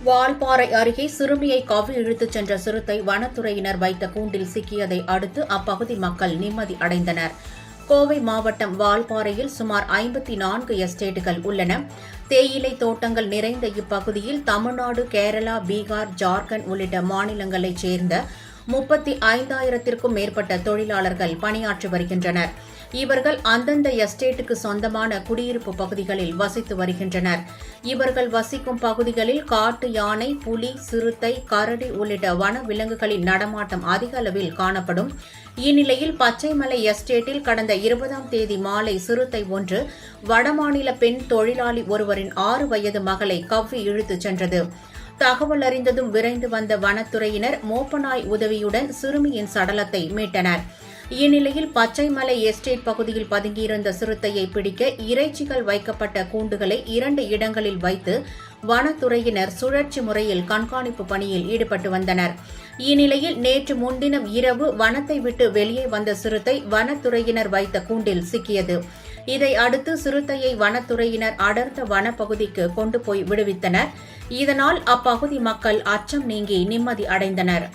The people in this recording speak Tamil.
வால்பாறை அருகே சிறுமியை கவ்வி இழுத்துச் சென்ற சிறுத்தை வனத்துறையினர் வைத்த கூண்டில் சிக்கியதை அடுத்து அப்பகுதி மக்கள் நிம்மதி அடைந்தனர். கோவை மாவட்டம் வால்பாறையில் சுமார் 54 எஸ்டேட்டுகள் உள்ளன. தேயிலை தோட்டங்கள் நிறைந்த இப்பகுதியில் தமிழ்நாடு, கேரளா, பீகார், ஜார்க்கண்ட் உள்ளிட்ட மாநிலங்களைச் சேர்ந்த 35,000த்திற்கும் மேற்பட்ட தொழிலாளர்கள் பணியாற்றி வருகின்றனர். இவர்கள் அந்தந்த எஸ்டேட்டுக்கு சொந்தமான குடியிருப்பு பகுதிகளில் வசித்து வருகின்றனர். இவர்கள் வசிக்கும் பகுதிகளில் காட்டு யானை, புலி, சிறுத்தை, கரடி உள்ளிட்ட வன விலங்குகளின் நடமாட்டம் அதிக அளவில் காணப்படும். இந்நிலையில் பச்சைமலை எஸ்டேட்டில் கடந்த 20ஆம் தேதி மாலை சிறுத்தை ஒன்று வடமாநில பெண் தொழிலாளி ஒருவரின் 6 வயது மகளை கவ்வி இழுத்துச் சென்றது. தகவல் அறிந்ததும் விரைந்து வந்த வனத்துறையினர் மோப்பநாய் உதவியுடன் சிறுமியின் சடலத்தை மீட்டனர். இந்நிலையில் பச்சைமலை எஸ்டேட் பகுதியில் பதுங்கியிருந்த சிறுத்தையை பிடிக்க இறைச்சிகள் வைக்கப்பட்ட கூண்டுகளை 2 இடங்களில் வைத்து வனத்துறையினர் சுழற்சி முறையில் கண்காணிப்பு பணியில் ஈடுபட்டு வந்தனர். இந்நிலையில் நேற்று முன்தினம் இரவு வனத்தை விட்டு வெளியே வந்த சிறுத்தை வனத்துறையினர் வைத்த கூண்டில் சிக்கியது. இதை அடுத்து சிறுத்தையை வனத்துறையினர் அடர்ந்த வனப்பகுதிக்கு கொண்டு போய் விடுவித்தனர். இதனால் அப்பகுதி மக்கள் அச்சம் நீங்கி நிம்மதி அடைந்தனர்.